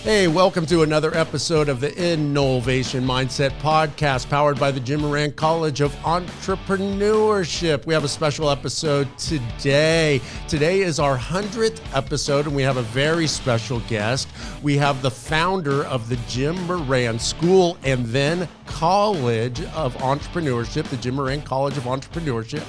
Hey, welcome to another episode of the InNOLEvation Mindset podcast powered by the Jim Moran College of Entrepreneurship. We have a special episode today. Today is our 100th episode, and we have a very special guest. We have the founder of the Jim Moran School and then College of Entrepreneurship, the Jim Moran College of Entrepreneurship,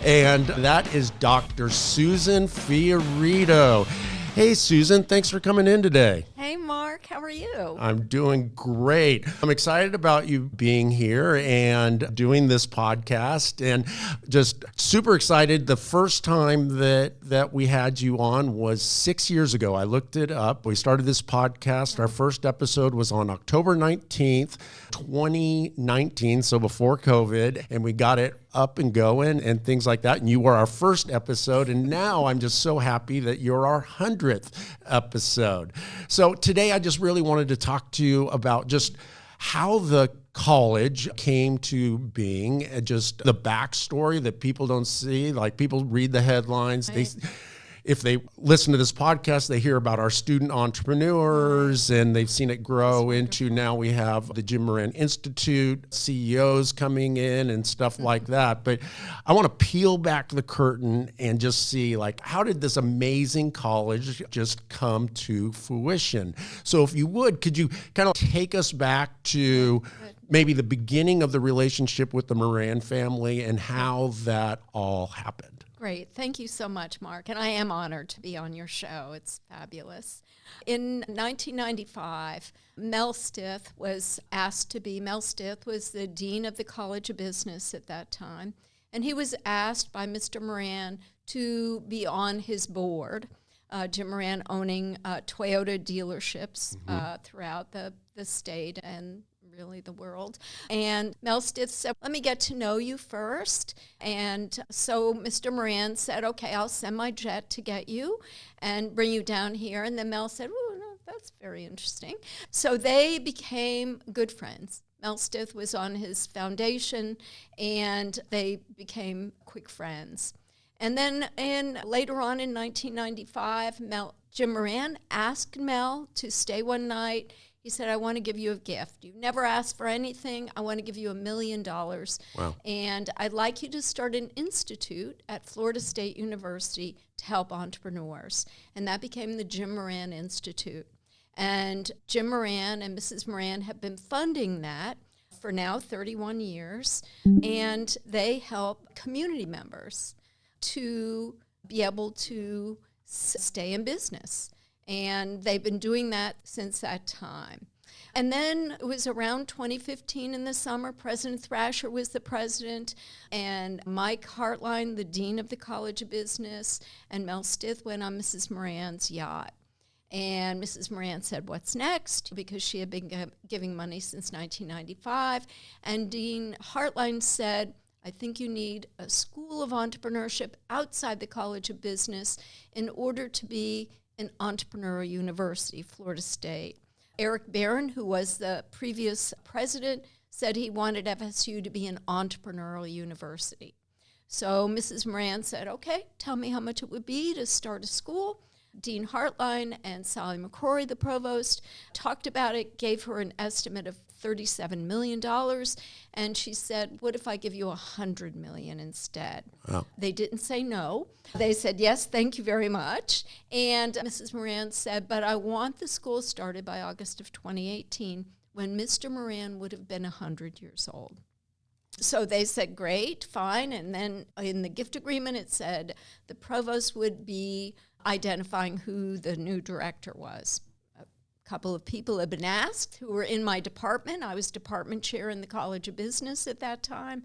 and that is Dr. Susan Fiorito. Hey, Susan, thanks for coming in today. Hey, Mark, how are you? I'm doing great. I'm excited about you being here and doing this podcast, and just super excited. The first time that we had you on was 6 years ago. I looked it up. We started this podcast. Our first episode was on October 19th, 2019, so before COVID, and we got it up and going and things like that. And you were our first episode. And now I'm just so happy that you're our 100th episode. So today I just really wanted to talk to you about just how the college came to being, just the backstory that people don't see. Like, people read the headlines. Right. If they listen to this podcast, they hear about our student entrepreneurs, and they've seen it grow into now we have the Jim Moran Institute, CEOs coming in and stuff like that. But I want to peel back the curtain and just see, like, how did this amazing college just come to fruition? So if you would, could you kind of take us back to maybe the beginning of the relationship with the Moran family and how that all happened? Great. Thank you so much, Mark. And I am honored to be on your show. It's fabulous. In 1995, Mel Stith was asked to be, Mel Stith was the dean of the College of Business at that time, and he was asked by Mr. Moran to be on his board. Jim Moran owning Toyota dealerships throughout the state and really the world. And Mel Stith said, let me get to know you first. And so Mr. Moran said, okay, I'll send my jet to get you and bring you down here. And then Mel said, oh, no, that's very interesting. So they became good friends. Mel Stith was on his foundation, and they became quick friends. And then later on in 1995, Jim Moran asked Mel to stay one night. He said, I want to give you a gift. You've never asked for anything. I want to give you $1 million. Wow. And I'd like you to start an institute at Florida State University to help entrepreneurs. And that became the Jim Moran Institute. And Jim Moran and Mrs. Moran have been funding that for now 31 years. And they help community members to be able to stay in business. And they've been doing that since that time. And then it was around 2015 in the summer, President Thrasher was the president, and Mike Hartline, the dean of the College of Business, and Mel Stith went on Mrs. Moran's yacht. And Mrs. Moran said, what's next? Because she had been giving money since 1995. And Dean Hartline said, I think you need a school of entrepreneurship outside the College of Business in order to be an entrepreneurial university, Florida State. Eric Barron, who was the previous president, said he wanted FSU to be an entrepreneurial university. So Mrs. Moran said, okay, tell me how much it would be to start a school. Dean Hartline and Sally McCrory, the provost, talked about it, gave her an estimate of $37 million, and she said, what if I give you $100 million instead? Wow. They didn't say no. They said, yes, thank you very much. And Mrs. Moran said, but I want the school started by August of 2018, when Mr. Moran would have been 100 years old. So they said, great, fine. And then in the gift agreement, it said the provost would be identifying who the new director was. A couple of people had been asked who were in my department. I was department chair in the College of Business at that time.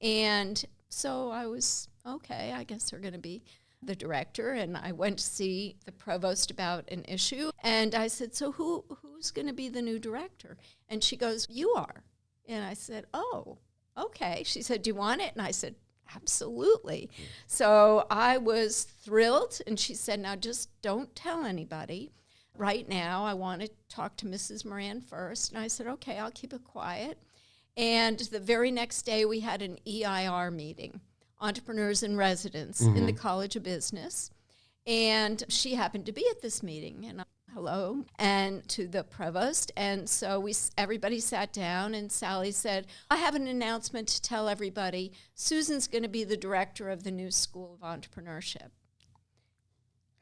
And so I was, okay, I guess they're going to be the director. And I went to see the provost about an issue. And I said, so who's going to be the new director? And she goes, you are. And I said, oh, okay. She said, do you want it? And I said, absolutely. So I was thrilled. And she said, now just don't tell anybody. Right now, I want to talk to Mrs. Moran first. And I said, okay, I'll keep it quiet. And the very next day, we had an EIR meeting, Entrepreneurs in Residence, in the College of Business. And she happened to be at this meeting. And hello, and to the provost. And so everybody sat down, and Sally said, I have an announcement to tell everybody. Susan's going to be the director of the new School of Entrepreneurship.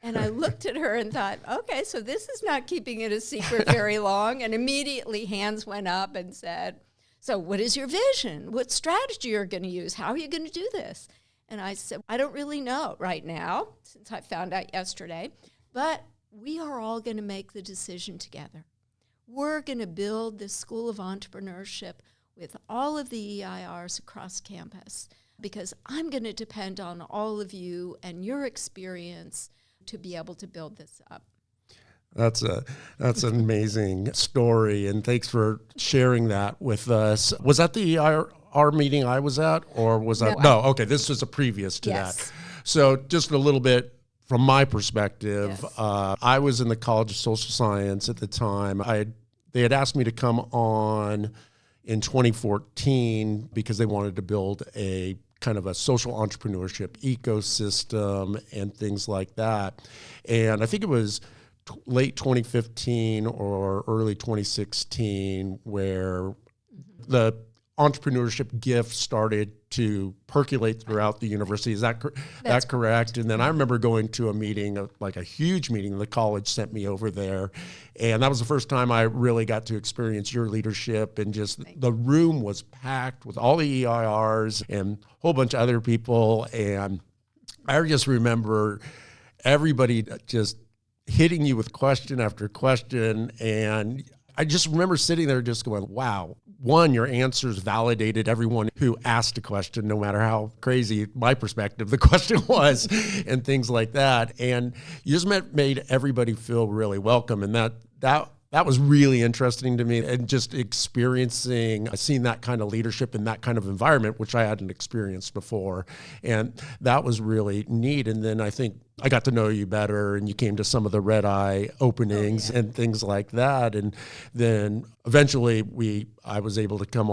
And I looked at her and thought, okay, so this is not keeping it a secret very long. And immediately hands went up and said, so what is your vision? What strategy are you going to use? How are you going to do this? And I said, I don't really know right now, since I found out yesterday, but we are all going to make the decision together. We're going to build this School of Entrepreneurship with all of the EIRs across campus, because I'm going to depend on all of you and your experience to be able to build this up. That's an amazing story, and thanks for sharing that with us. Was that the EIR meeting I was at, or was that? No, okay, this was a previous to that. So just a little bit from my perspective, I was in the College of Social Science at the time. They had asked me to come on in 2014 because they wanted to build a kind of a social entrepreneurship ecosystem and things like that. And I think it was late 2015 or early 2016 where the entrepreneurship gift started to percolate throughout the university. Is that correct? And then I remember going to a meeting, like a huge meeting, the college sent me over there. And that was the first time I really got to experience your leadership, and just the room was packed with all the EIRs and a whole bunch of other people. And I just remember everybody just hitting you with question after question. And I just remember sitting there just going, wow. One, your answers validated everyone who asked a question, no matter how crazy my perspective the question was, and things like that. And you just made everybody feel really welcome. And that was really interesting to me, and just seeing that kind of leadership in that kind of environment, which I hadn't experienced before. And that was really neat. And then I think I got to know you better, and you came to some of the Red Eye openings and things like that. And then eventually I was able to come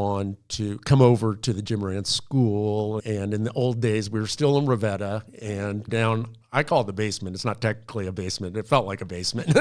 over to the Jim Moran School. And in the old days, we were still in Ravenna, and down, I call it the basement. It's not technically a basement. It felt like a basement,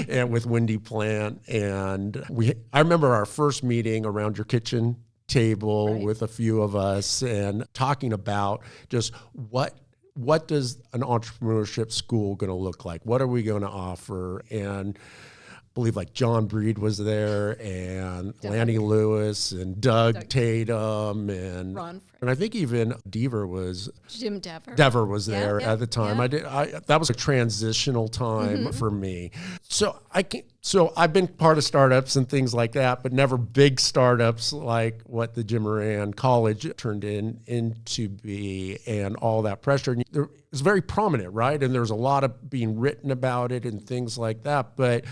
and with Windy Plant. And I remember our first meeting around your kitchen table with a few of us, and talking about just what does an entrepreneurship school going to look like? What are we going to offer? And I believe like John Breed was there, and Lanny Lewis, and Doug Tatum, and Ron, and I think even Jim Dever. Dever was there at the time. That was a transitional time for me. So I've been part of startups and things like that, but never big startups like what the Jim Moran College turned into be, and all that pressure. And it was very prominent, right? And there's a lot of being written about it and things like that. But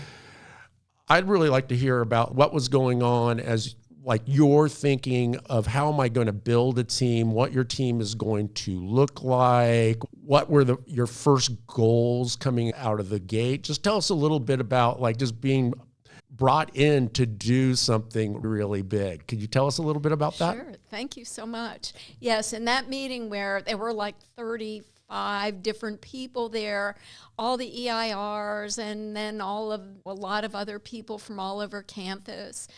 I'd really like to hear about what was going on as like you're thinking of how am I going to build a team, what your team is going to look like, what were your first goals coming out of the gate. Just tell us a little bit about like just being brought in to do something really big. Could you tell us a little bit about that? Sure. Thank you so much. Yes, in that meeting where there were like 35 different people there, all the EIRs, and then a lot of other people from all over campus.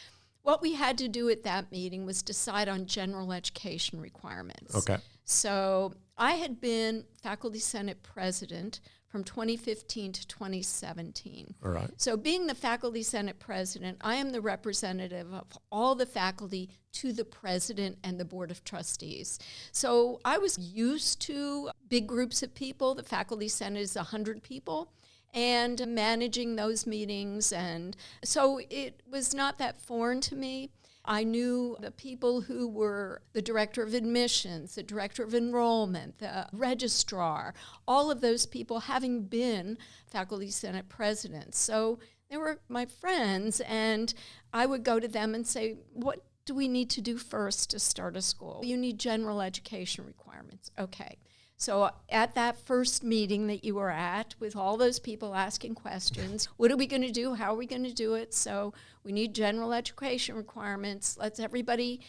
What we had to do at that meeting was decide on general education requirements. Okay. So I had been Faculty Senate President from 2015 to 2017. All right. So being the Faculty Senate President, I am the representative of all the faculty to the President and the Board of Trustees. So I was used to big groups of people. The Faculty Senate is 100 people. And managing those meetings. And so it was not that foreign to me. I knew the people who were the director of admissions, the director of enrollment, the registrar, all of those people having been Faculty Senate presidents. So they were my friends, and I would go to them and say, what do we need to do first to start a school? You need general education requirements. Okay. So at that first meeting that you were at, with all those people asking questions, what are we going to do? How are we going to do it? So we need general education requirements. Let's everybody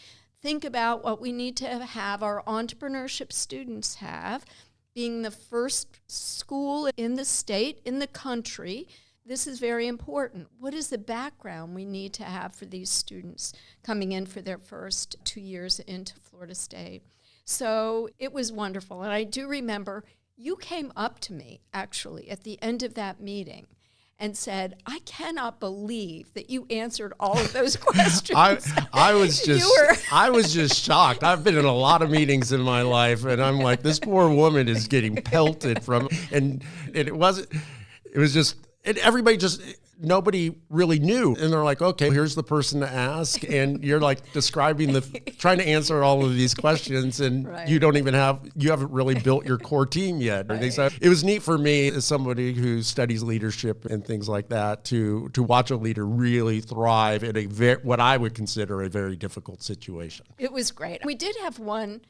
think about what we need to have our entrepreneurship students have, being the first school in the state, in the country, this is very important. What is the background we need to have for these students coming in for their first 2 years into Florida State? So it was wonderful. And I do remember you came up to me, actually, at the end of that meeting and said, I cannot believe that you answered all of those questions. I was just shocked. I've been in a lot of meetings in my life, and I'm like, this poor woman is getting pelted from, and nobody really knew. And they're like, okay, here's the person to ask. And you're like describing trying to answer all of these questions. And right. you haven't really built your core team yet. Right. So it was neat for me as somebody who studies leadership and things like that to watch a leader really thrive in what I would consider a very difficult situation. It was great. We did have one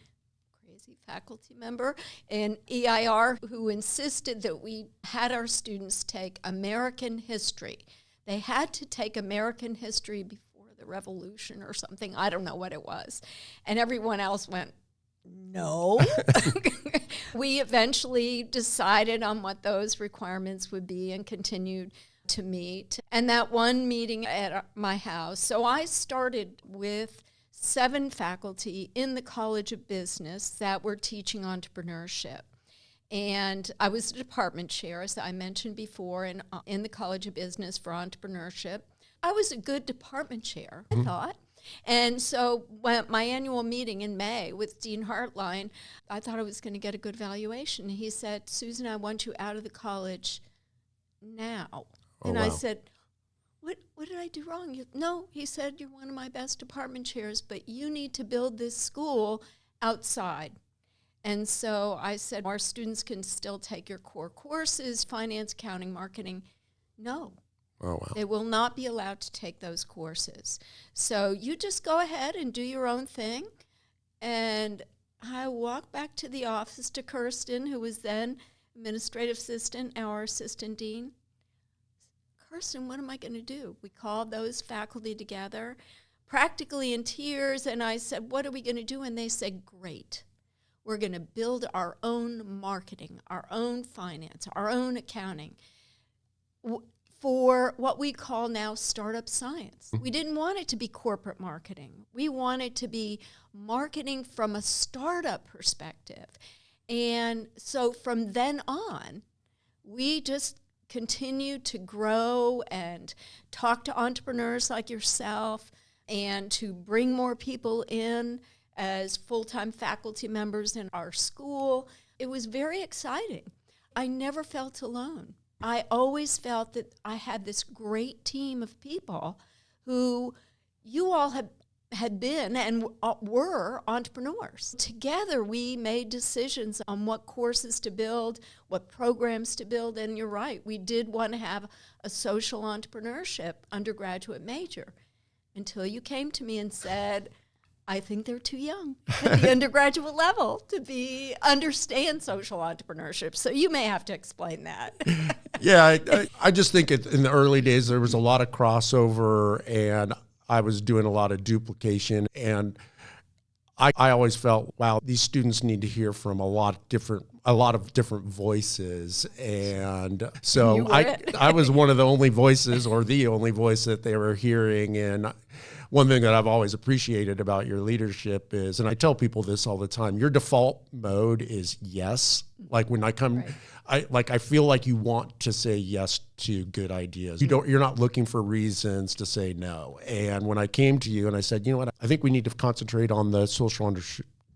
faculty member in EIR who insisted that we had our students take American history. They had to take American history before the Revolution or something. I don't know what it was. And everyone else went, no. We eventually decided on what those requirements would be and continued to meet. And that one meeting at my house, so I started with 7 faculty in the College of Business that were teaching entrepreneurship. And I was the department chair, as I mentioned before, in the College of Business for entrepreneurship. I was a good department chair, I thought. And so when my annual meeting in May with Dean Hartline, I thought I was going to get a good valuation. He said, Susan, I want you out of the college now. Oh, and wow. I said, what did I do wrong? No, he said, you're one of my best department chairs, but you need to build this school outside. And so I said, our students can still take your core courses, finance, accounting, marketing. No. Oh, wow. They will not be allowed to take those courses. So you just go ahead and do your own thing. And I walked back to the office to Kirsten, who was then administrative assistant, our assistant dean. Kirsten, what am I going to do? We called those faculty together, practically in tears, and I said, what are we going to do? And they said, great. We're going to build our own marketing, our own finance, our own accounting for what we call now startup science. We didn't want it to be corporate marketing. We wanted to be marketing from a startup perspective. And so from then on, we just continue to grow and talk to entrepreneurs like yourself and to bring more people in as full-time faculty members in our school. It was very exciting. I never felt alone. I always felt that I had this great team of people who you all had been and were entrepreneurs. Together, we made decisions on what courses to build, what programs to build, and you're right, we did want to have a social entrepreneurship undergraduate major until you came to me and said, I think they're too young at the undergraduate level to understand social entrepreneurship. So you may have to explain that. Yeah, I just think in the early days, there was a lot of crossover, and I was doing a lot of duplication, and I always felt, wow, these students need to hear from a lot of different voices, and so I was one of the only voices, or the only voice that they were hearing. And one thing that I've always appreciated about your leadership is, and I tell people this all the time, your default mode is yes. Like when I come, right. I feel like you want to say yes to good ideas. You're not looking for reasons to say no. And when I came to you and I said, you know what, I think we need to concentrate on the social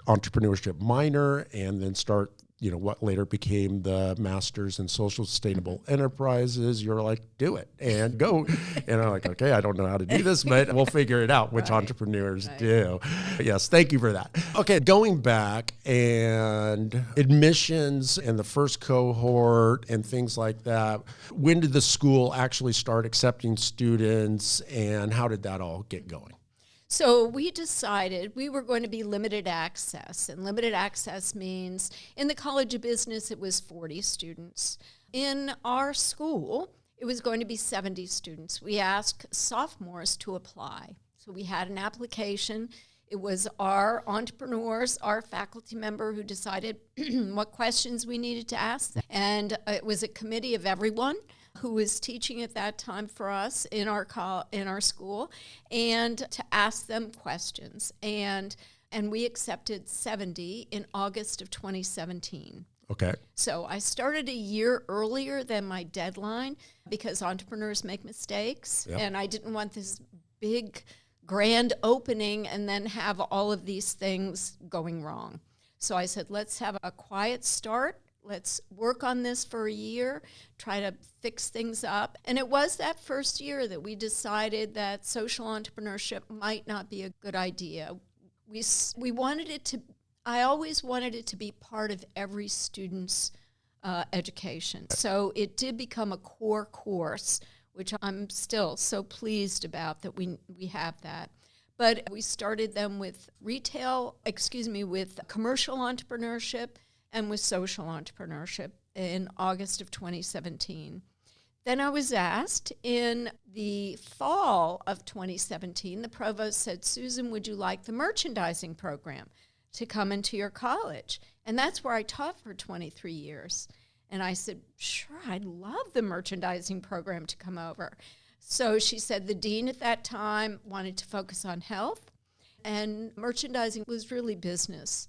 entrepreneurship minor and then start, what later became the master's in social sustainable enterprises. You're like, do it and go. And I'm like, okay, I don't know how to do this, but we'll figure it out, which entrepreneurs do. Yes, thank you for that. Okay, going back and admissions and the first cohort and things like that, when did the school actually start accepting students and how did that all get going? So we decided we were going to be limited access, and limited access means in the College of Business it was 40 students. In our school, it was going to be 70 students. We asked sophomores to apply. So we had an application. It was our entrepreneurs, our faculty member who decided what questions we needed to ask them. And it was a committee of everyone who was teaching at that time for us in our school, and to ask them questions. And we accepted 70 in August of 2017. Okay. So I started a year earlier than my deadline because entrepreneurs make mistakes, Yep. and I didn't want this big, grand opening and then have all of these things going wrong. So I said, let's have a quiet start. Let's work on this for a year, try to fix things up. And it was that first year that we decided that social entrepreneurship might not be a good idea. We wanted it to, I always wanted it to be part of every student's education. So it did become a core course, which I'm still so pleased about that we have that. But we started them with with commercial entrepreneurship and with social entrepreneurship in August of 2017. Then I was asked in the fall of 2017, the provost said, Susan, would you like the merchandising program to come into your college? And that's where I taught for 23 years. And I said, sure, I'd love the merchandising program to come over. So she said the dean at that time wanted to focus on health, and merchandising was really business.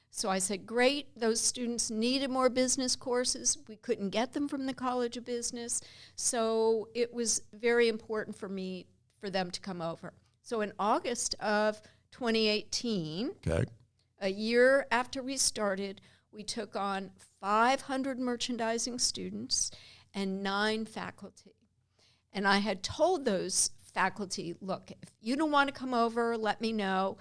So I said, great, those students needed more business courses. We couldn't get them from the College of Business. So it was very important for them to come over. So in August of 2018, Okay. a year after we started, we took on 500 merchandising students and 9 faculty. And I had told those faculty, look, if you don't want to come over, let me know.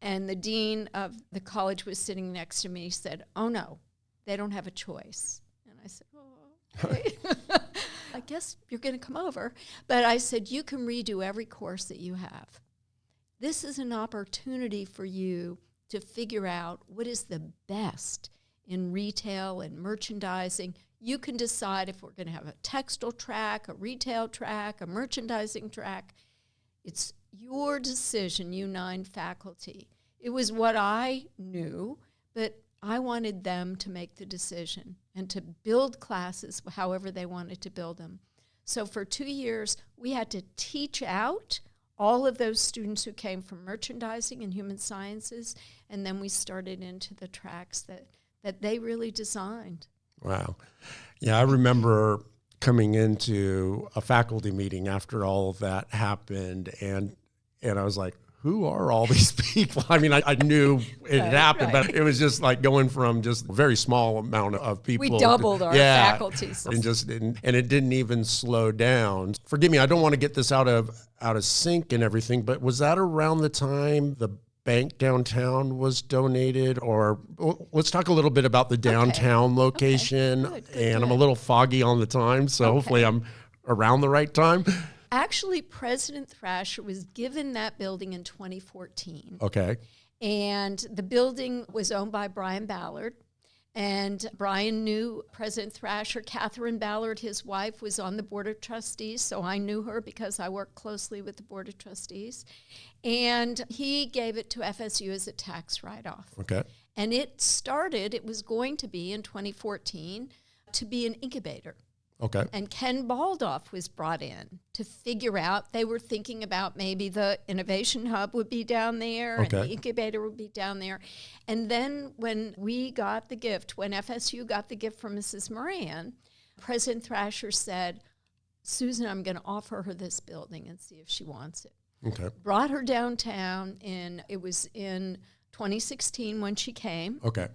And the dean of the college was sitting next to me. He said, oh, no, they don't have a choice. And I said, oh, okay. I guess you're going to come over. But I said, you can redo every course that you have. This is an opportunity for you to figure out what is the best in retail and merchandising. You can decide if we're going to have a textile track, a retail track, a merchandising track. It's your decision, you 9 faculty. It was what I knew, but I wanted them to make the decision and to build classes however they wanted to build them. So for 2 years, we had to teach out all of those students who came from merchandising and human sciences, and then we started into the tracks that they really designed. Wow. Yeah, I remember coming into a faculty meeting after all of that happened, and I was like, who are all these people? I mean, I knew it had happened, right. but it was just like going from just a very small amount of people. We doubled our faculties. And it didn't even slow down. Forgive me, I don't want to get this out of sync and everything, but was that around the time the bank downtown was donated? Or let's talk a little bit about the downtown location. Okay. Good. I'm a little foggy on the time, so hopefully I'm around the right time. Actually, President Thrasher was given that building in 2014. Okay. And the building was owned by Brian Ballard. And Brian knew President Thrasher. Catherine Ballard, his wife, was on the Board of Trustees, so I knew her because I worked closely with the Board of Trustees. And he gave it to FSU as a tax write-off. Okay. And it was going to be in 2014 to be an incubator. Okay. And Ken Baldoff was brought in to figure out, they were thinking about maybe the Innovation Hub would be down there and the incubator would be down there. And then when we got the gift, when FSU got the gift from Mrs. Moran, President Thrasher said, Susan, I'm going to offer her this building and see if she wants it. Okay. Brought her downtown, it was in 2016 when she came. Okay.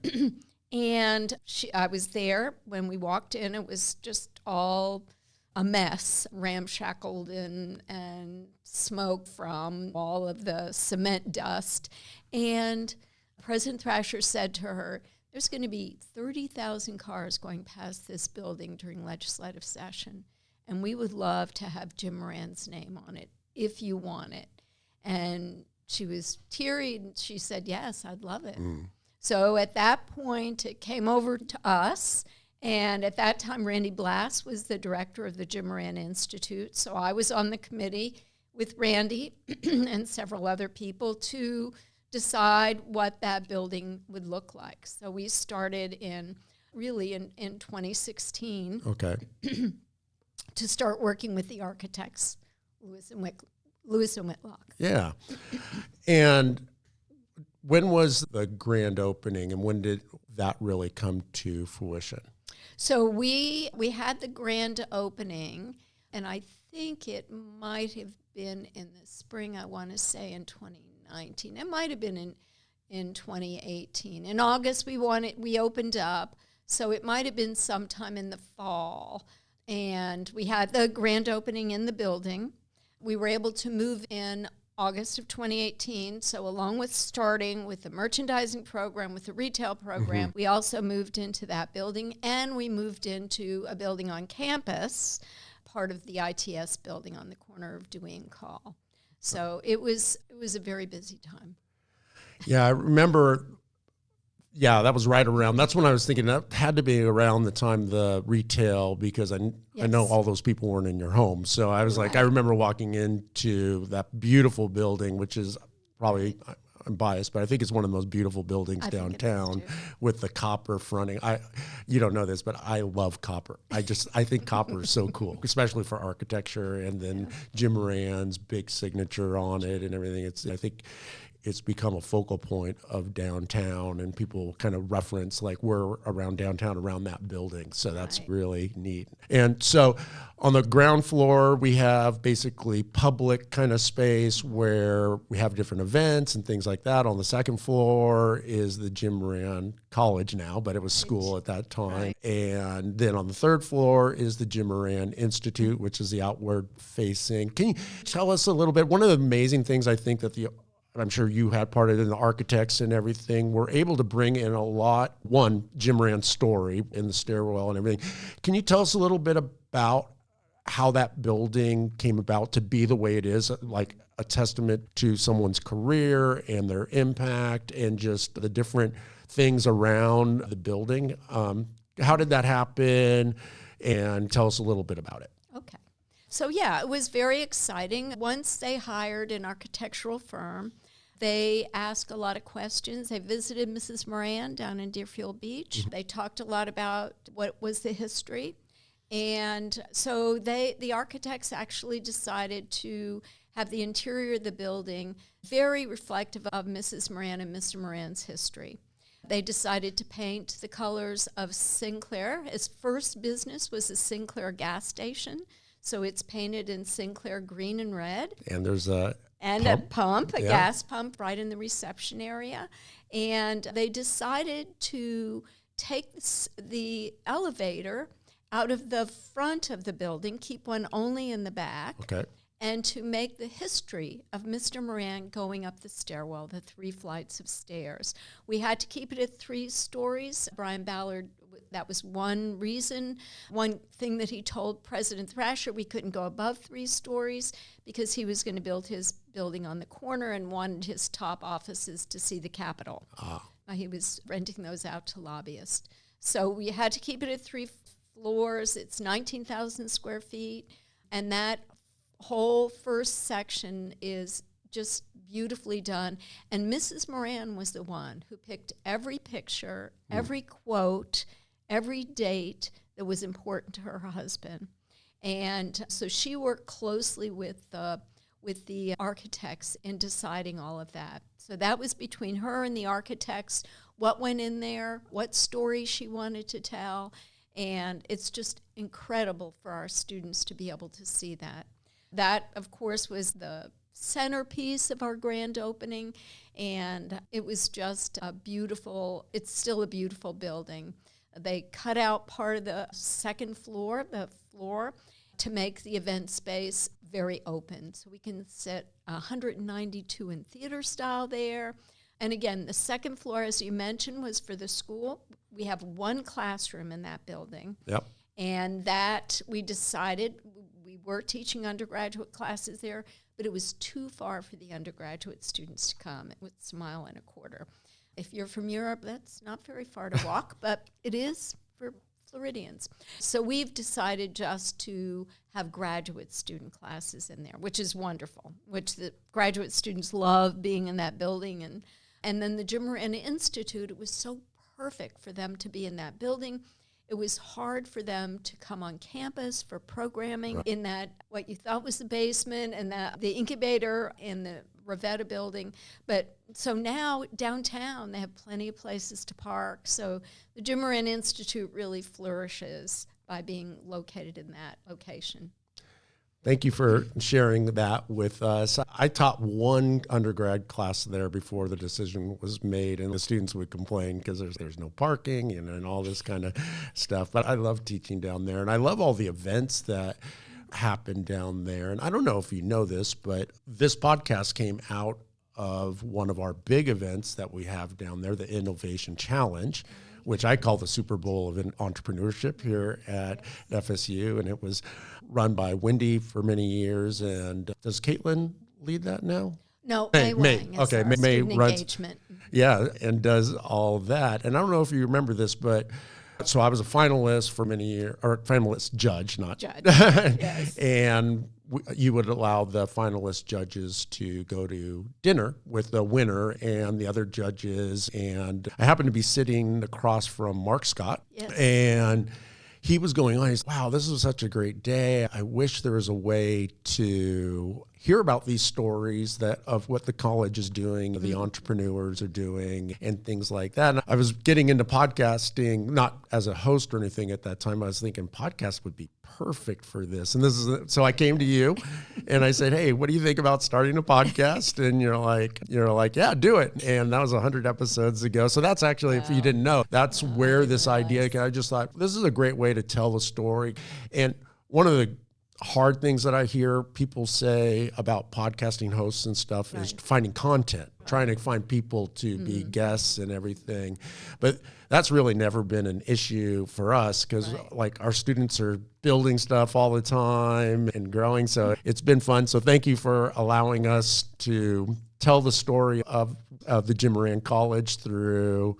And I was there when we walked in. It was just all a mess, ramshackled and smoke from all of the cement dust. And President Thrasher said to her, there's going to be 30,000 cars going past this building during legislative session, and we would love to have Jim Moran's name on it if you want it. And she was teary, and she said, yes, I'd love it. So at that point, it came over to us, and at that time, Randy Blass was the director of the Jim Moran Institute. So I was on the committee with Randy and several other people to decide what that building would look like. So we started in 2016. Okay. to start working with the architects, Lewis and Whitlock. Yeah. And when was the grand opening, and when did that really come to fruition? So we had the grand opening, and I think it might have been in the spring, I want to say in 2019. It might have been in 2018. In August, we opened up, so it might have been sometime in the fall. And we had the grand opening in the building. We were able to move in August of 2018. So along with starting with the merchandising program, with the retail program, we also moved into that building, and we moved into a building on campus, part of the ITS building on the corner of Dewey and Call. So it was a very busy time. Yeah, I remember. Yeah, that was right around. That's when I was thinking that had to be around the time the retail, because I know all those people weren't in your home. So I was like, I remember walking into that beautiful building, which is probably, I'm biased, but I think it's one of the most beautiful buildings downtown with the copper fronting. You don't know this, but I love copper. I think copper is so cool, especially for architecture, and then Jim Moran's big signature on it and everything. I think it's become a focal point of downtown, and people kind of reference like we're around downtown around that building. So that's really neat. And so on the ground floor, we have basically public kind of space where we have different events and things like that. On the second floor is the Jim Moran College now, but it was school at that time. And then on the third floor is the Jim Moran Institute, which is the outward facing. Can you tell us a little bit? One of the amazing things I think that I'm sure you had part of it in the architects and everything, we're able to bring in a lot, Jim Moran's story in the stairwell and everything. Can you tell us a little bit about how that building came about to be the way it is, like a testament to someone's career and their impact and just the different things around the building? How did that happen? And tell us a little bit about it. Okay. So yeah, it was very exciting. Once they hired an architectural firm, they asked a lot of questions. They visited Mrs. Moran down in Deerfield Beach. They talked a lot about what was the history. And so the architects actually decided to have the interior of the building very reflective of Mrs. Moran and Mr. Moran's history. They decided to paint the colors of Sinclair. His first business was a Sinclair gas station. So it's painted in Sinclair green and red. And there's a gas pump right in the reception area. And they decided to take the elevator out of the front of the building, keep one only in the back, and to make the history of Mr. Moran going up the stairwell, the 3 flights of stairs. We had to keep it at 3 stories. Brian Ballard, that was one reason. One thing that he told President Thrasher, we couldn't go above 3 stories because he was going to build his building on the corner and wanted his top offices to see the Capitol. He was renting those out to lobbyists. So we had to keep it at 3 floors. It's 19,000 square feet, and that whole first section is just beautifully done. And Mrs. Moran was the one who picked every picture, every quote, every date that was important to her husband. And so she worked closely with the architects in deciding all of that. So that was between her and the architects, what went in there, what story she wanted to tell. And it's just incredible for our students to be able to see that. That, of course, was the centerpiece of our grand opening, and it was just it's still a beautiful building. They cut out part of the second floor, to make the event space very open. So we can sit 192 in theater style there. And again, the second floor, as you mentioned, was for the school. We have 1 classroom in that building. Yep. And that we decided, we were teaching undergraduate classes there, but it was too far for the undergraduate students to come. It was a mile and a quarter. If you're from Europe, that's not very far to walk, but it is for Floridians. So we've decided just to have graduate student classes in there, which is wonderful, which the graduate students love being in that building. And then the Jim Moran Institute, it was so perfect for them to be in that building. it was hard for them to come on campus for programming in that what you thought was the basement and the incubator and the Revetta building. But so now downtown they have plenty of places to park. So the Jim Moran Institute really flourishes by being located in that location. Thank you for sharing that with us. I taught one undergrad class there before the decision was made, and the students would complain because there's no parking and all this kind of stuff. But I love teaching down there, and I love all the events that happen down there. And I don't know if you know this, but this podcast came out of one of our big events that we have down there, the InNOLEvation Challenge, which I call the Super Bowl of entrepreneurship here at FSU. And it was run by Wendy for many years. And does Caitlin lead that now? No, May Wang is our May student runs, engagement. Yeah, and does all that. And I don't know if you remember this, but so I was a finalist for many years, or finalist judge, not Judge. Yes. And you would allow the finalist judges to go to dinner with the winner and the other judges. And I happened to be sitting across from Mark Scott. Yes. And he was going on, he's, wow, this was such a great day. I wish there was a way to hear about these stories of what the college is doing, the entrepreneurs are doing, and things like that. And I was getting into podcasting, not as a host or anything at that time. I was thinking podcast would be perfect for this. And so I came to you and I said, hey, what do you think about starting a podcast? And you're like, yeah, do it. And that was 100 episodes ago. So that's actually, if you didn't know, that's where this idea, I just thought this is a great way to tell the story. And one of the hard things that I hear people say about podcasting hosts and stuff is finding content, trying to find people to be guests and everything. But that's really never been an issue for us because like our students are building stuff all the time and growing. So it's been fun. So thank you for allowing us to tell the story of the Jim Moran College through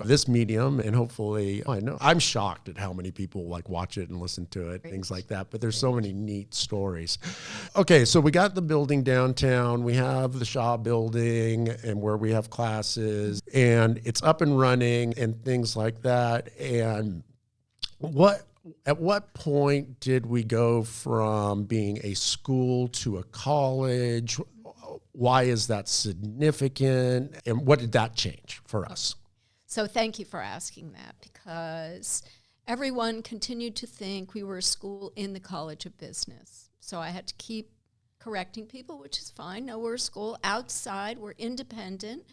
this medium, and hopefully, I know I'm shocked at how many people like watch it and listen to it, things like that, but there's so many neat stories. Okay, so we got the building downtown, we have the Shaw building and where we have classes, and it's up and running and things like that. And at what point did we go from being a school to a college? Why is that significant? And what did that change for us? So thank you for asking that, because everyone continued to think we were a school in the College of Business. So I had to keep correcting people, which is fine. No, we're a school outside. We're independent.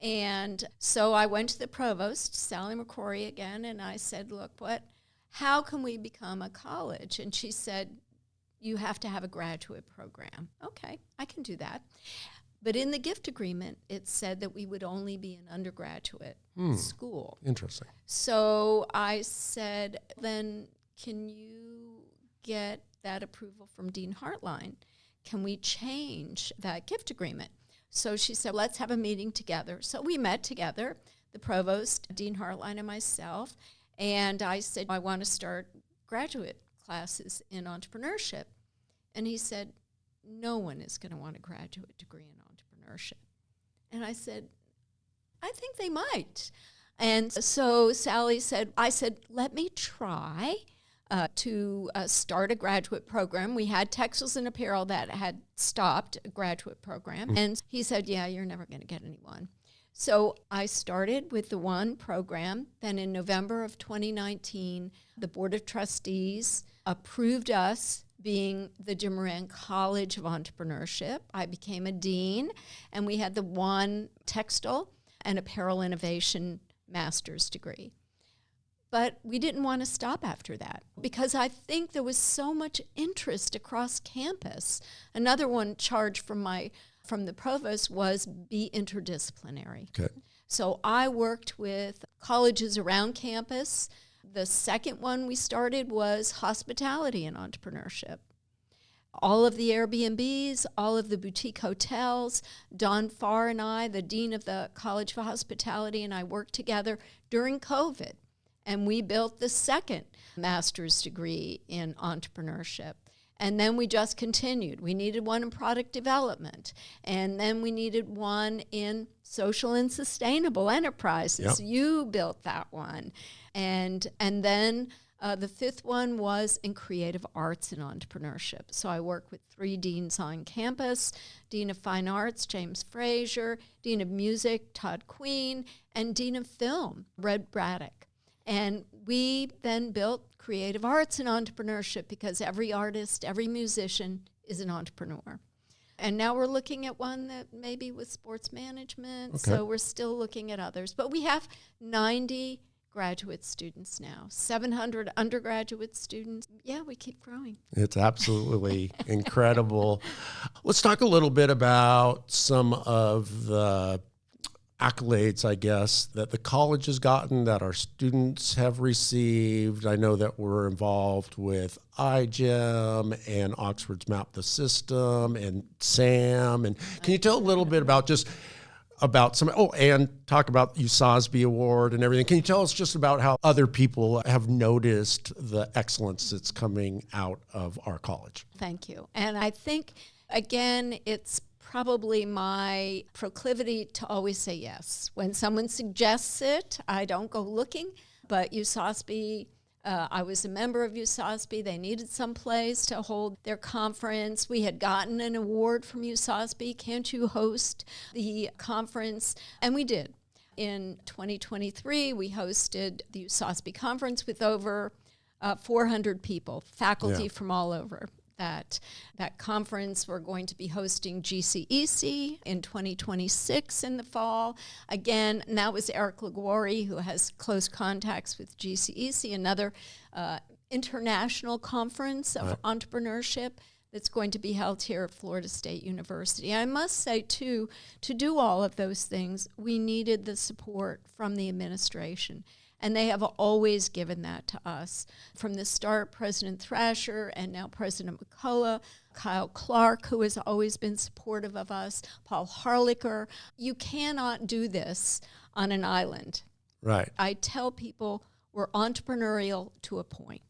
And so I went to the provost, Sally McCrory again, and I said, look, how can we become a college? And she said, you have to have a graduate program. Okay, I can do that. But in the gift agreement, it said that we would only be an undergraduate school. Interesting. So I said, then can you get that approval from Dean Hartline? Can we change that gift agreement? So she said, let's have a meeting together. So we met together, the provost, Dean Hartline, and myself. And I said, I want to start graduate classes in entrepreneurship. And he said, no one is going to want a graduate degree in entrepreneurship. And I said, I think they might. And so Sally said, let me try to start a graduate program. We had textiles and apparel that had stopped a graduate program. And he said, yeah, you're never going to get anyone. So I started with the one program. Then in November of 2019, the Board of Trustees approved us being the Jim Moran College of Entrepreneurship. I became a dean, and we had the one textile and apparel innovation master's degree. But we didn't want to stop after that because I think there was so much interest across campus. Another one charge from the provost was be interdisciplinary. Okay. So I worked with colleges around campus. The second one we started was hospitality and entrepreneurship. All of the Airbnbs, all of the boutique hotels, Don Farr and I, the dean of the College of Hospitality, and I worked together during COVID. And we built the second master's degree in entrepreneurship. And then we just continued. We needed one in product development. And then we needed one in social and sustainable enterprises. Yep. You built that one. And then the fifth one was in creative arts and entrepreneurship. So I work with 3 deans on campus: Dean of Fine Arts, James Frazier; Dean of Music, Todd Queen; and Dean of Film, Red Braddock. And we then built creative arts and entrepreneurship because every artist, every musician is an entrepreneur. And now we're looking at one that maybe with sports management. Okay. So we're still looking at others. But we have 90 graduate students now, 700 undergraduate students. Yeah, we keep growing. It's absolutely incredible. Let's talk a little bit about some of the accolades, I guess, that the college has gotten, that our students have received. I know that we're involved with iGEM and Oxford's Map the System and SAM. And can you tell a little bit about and talk about USASB Award and everything. Can you tell us just about how other people have noticed the excellence that's coming out of our college? Thank you. And I think, again, it's probably my proclivity to always say yes. When someone suggests it, I don't go looking, but USASB, I was a member of USASB. They needed some place to hold their conference. We had gotten an award from USASB. Can't you host the conference? And we did. In 2023, we hosted the USASB conference with over 400 people, faculty from all over. That conference. We're going to be hosting GCEC in 2026 in the fall. Again, and that was Eric Liguori, who has close contacts with GCEC, another international conference of entrepreneurship that's going to be held here at Florida State University. I must say, too, to do all of those things, we needed the support from the administration. And they have always given that to us. From the start, President Thrasher and now President McCullough, Kyle Clark, who has always been supportive of us, Paul Harlicker. You cannot do this on an island. Right. I tell people we're entrepreneurial to a point.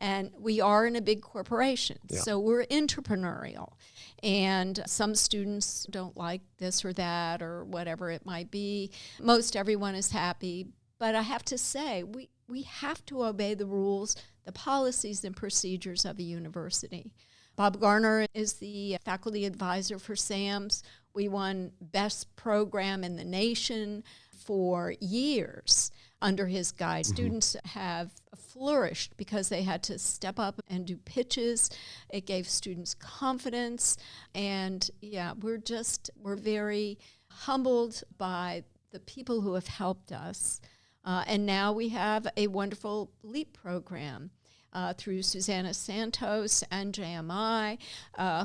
And we are in a big corporation, so we're entrepreneurial. And some students don't like this or that or whatever it might be. Most everyone is happy. But I have to say, we have to obey the rules, the policies and procedures of a university. Bob Garner is the faculty advisor for SAMS. We won Best Program in the Nation for years under his guidance. Mm-hmm. Students have flourished because they had to step up and do pitches. It gave students confidence. And we're very humbled by the people who have helped us. And now we have a wonderful LEAP program through Susanna Santos and JMI,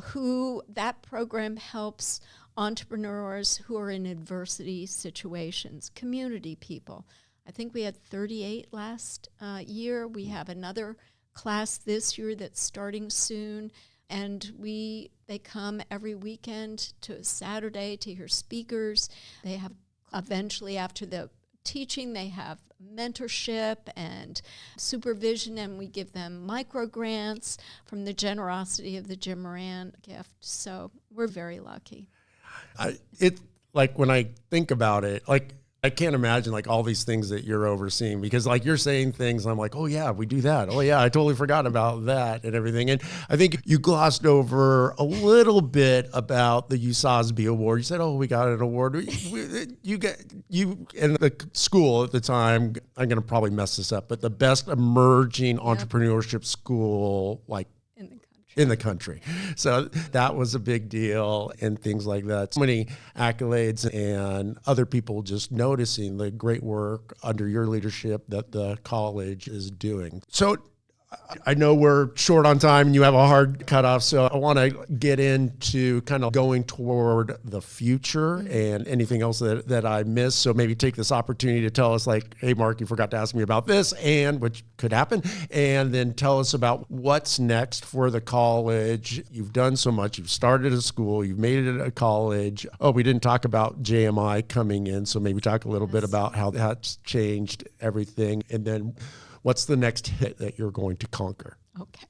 who that program helps entrepreneurs who are in adversity situations, community people. I think we had 38 last year. We have another class this year that's starting soon. And they come every weekend to Saturday to hear speakers. They have eventually, after the teaching, they have mentorship and supervision, and we give them micro grants from the generosity of the Jim Moran gift. So we're very lucky. When I think about it, I can't imagine all these things that you're overseeing, because you're saying things, I'm like, oh yeah, we do that. Oh yeah, I totally forgot about that and everything. And I think you glossed over a little bit about the USASB award. You said, oh, we got an award. You and the school at the time, I'm going to probably mess this up, but the best emerging entrepreneurship school, in the country. So that was a big deal and things like that. So many accolades and other people just noticing the great work under your leadership that the college is doing. So I know we're short on time and you have a hard cutoff, so I want to get into kind of going toward the future and anything else that I missed. So maybe take this opportunity to tell us hey, Mark, you forgot to ask me about this, and which could happen. And then tell us about what's next for the college. You've done so much. You've started a school. You've made it a college. Oh, we didn't talk about JMI coming in. So maybe talk a little bit about how that's changed everything. And then what's the next hit that you're going to conquer? Okay.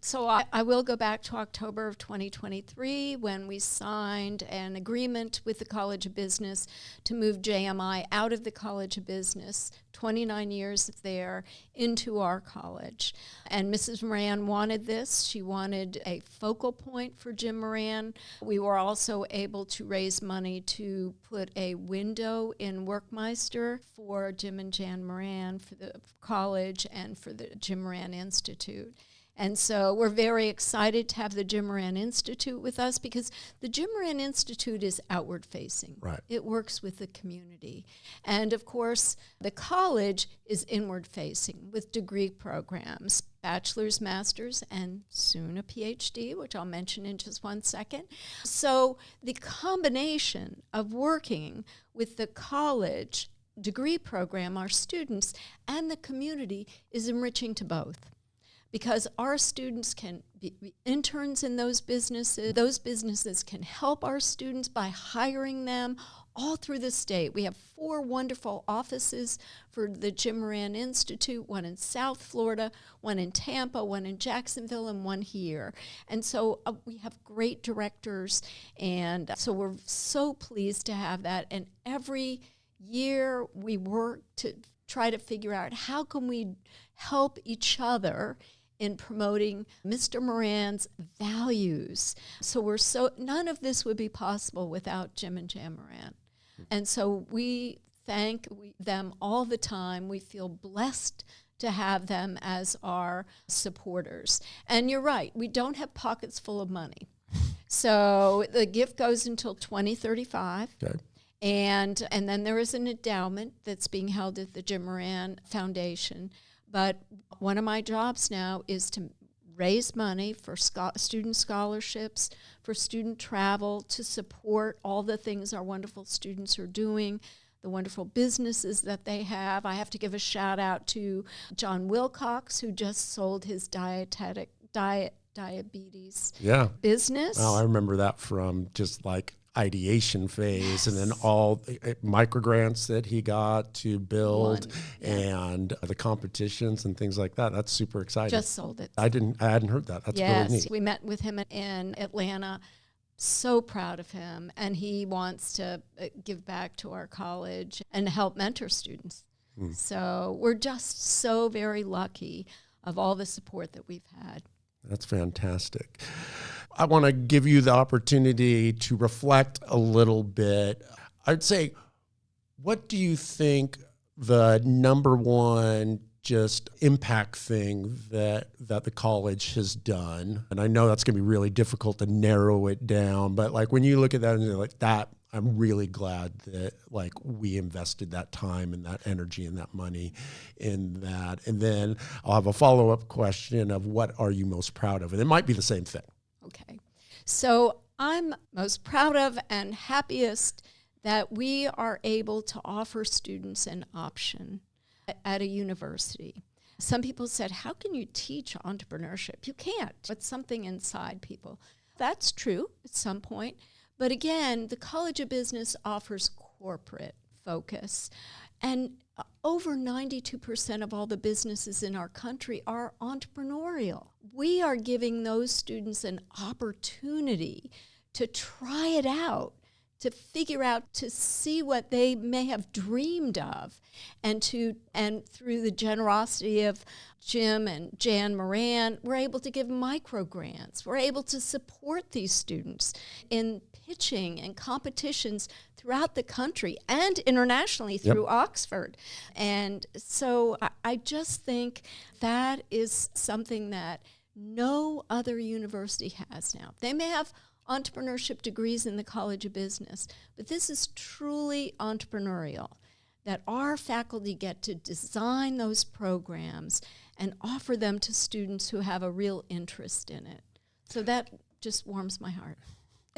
So I will go back to October of 2023 when we signed an agreement with the College of Business to move JMI out of the College of Business, 29 years there, into our college. And Mrs. Moran wanted this. She wanted a focal point for Jim Moran. We were also able to raise money to put a window in Workmeister for Jim and Jan Moran for the college and for the Jim Moran Institute. And so we're very excited to have the Jim Moran Institute with us because the Jim Moran Institute is outward facing. Right. It works with the community. And of course, the college is inward facing with degree programs, bachelor's, master's, and soon a PhD, which I'll mention in just one second. So the combination of working with the college degree program, our students, and the community is enriching to both. Because our students can be interns in those businesses. Those businesses can help our students by hiring them all through the state. We have 4 wonderful offices for the Jim Moran Institute, one in South Florida, one in Tampa, one in Jacksonville, and one here. And so we have great directors, and so we're so pleased to have that. And every year we work to try to figure out how can we help each other in promoting Mr. Moran's values. So none of this would be possible without Jim and Jan Moran. And so we thank them all the time. We feel blessed to have them as our supporters. And you're right, we don't have pockets full of money. So the gift goes until 2035. Okay. And then there is an endowment that's being held at the Jim Moran Foundation. But one of my jobs now is to raise money for student scholarships, for student travel, to support all the things our wonderful students are doing, the wonderful businesses that they have. I have to give a shout out to John Wilcox, who just sold his diabetes business. Oh, I remember that from just like ideation phase, and then all microgrants that he got to build and the competitions and things like that. That's super exciting. Just sold it. I hadn't heard that. That's really neat. We met with him in Atlanta. So proud of him, and he wants to give back to our college and help mentor students. So we're just so very lucky of all the support that we've had. That's fantastic. I want to give you the opportunity to reflect a little bit. I'd say, what do you think the number one just impact thing that the college has done? And I know that's going to be really difficult to narrow it down, but like when you look at that and you're like, that, I'm really glad that like we invested that time and that energy and that money in that. And then I'll have a follow-up question of what are you most proud of? And it might be the same thing. Okay. So I'm most proud of and happiest that we are able to offer students an option at a university. Some people said, how can you teach entrepreneurship? You can't. It's something inside people. That's true at some point. But again, the College of Business offers corporate focus. And over 92% of all the businesses in our country are entrepreneurial. We are giving those students an opportunity to try it out, to figure out, to see what they may have dreamed of, and through the generosity of Jim and Jan Moran, we're able to give micro grants. We're able to support these students in pitching and competitions throughout the country and internationally through Oxford. And so I just think that is something that no other university has now. They may have entrepreneurship degrees in the College of Business, but this is truly entrepreneurial, that our faculty get to design those programs and offer them to students who have a real interest in it. So that just warms my heart.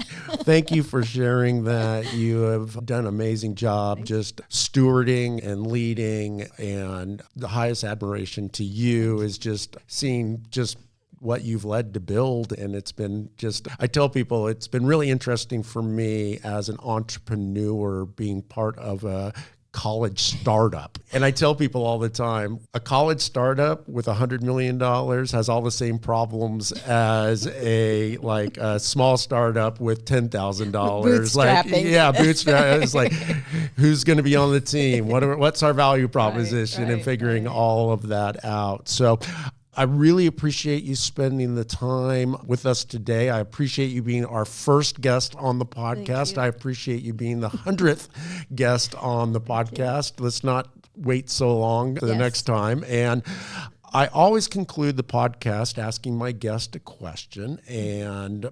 Thank you for sharing that. You have done an amazing job just stewarding and leading, and the highest admiration to you is just seeing just what you've led to build. And it's been just, I tell people, it's been really interesting for me as an entrepreneur being part of a college startup. And I tell people all the time, a college startup with $100 million has all the same problems as a small startup with $10,000. Bootstrapping. It's like, who's going to be on the team? What's our value proposition, and figuring all of that out. So I really appreciate you spending the time with us today. I appreciate you being our first guest on the podcast. I appreciate you being the 100th guest on the podcast. Let's not wait so long for the next time. And I always conclude the podcast asking my guest a question. And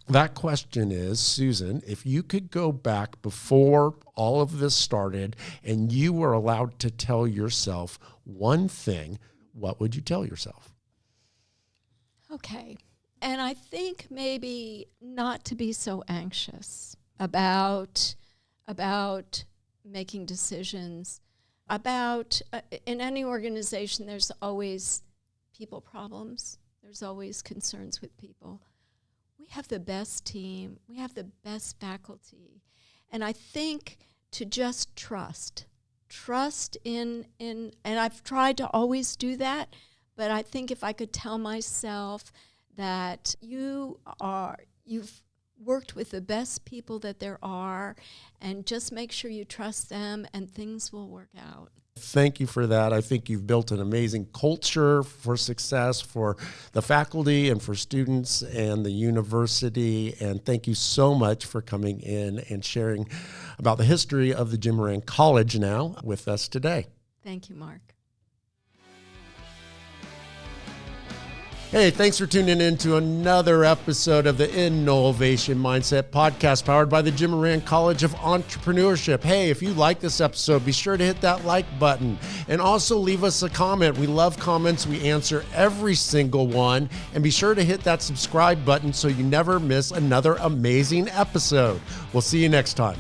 that question is, Susan, if you could go back before all of this started and you were allowed to tell yourself one thing, what would you tell yourself? Okay. And I think maybe not to be so anxious about making decisions. In any organization, there's always people problems. There's always concerns with people. We have the best team. We have the best faculty. And I think to just trust in, and I've tried to always do that, but I think if I could tell myself that you've worked with the best people that there are, and just make sure you trust them and things will work out. Thank you for that. I think you've built an amazing culture for success for the faculty and for students and the university. And thank you so much for coming in and sharing about the history of the Jim Moran College now with us today. Thank you, Mark. Hey, thanks for tuning in to another episode of the InNOLEvation Mindset podcast powered by the Jim Moran College of Entrepreneurship. Hey, if you like this episode, be sure to hit that like button and also leave us a comment. We love comments. We answer every single one. And be sure to hit that subscribe button so you never miss another amazing episode. We'll see you next time.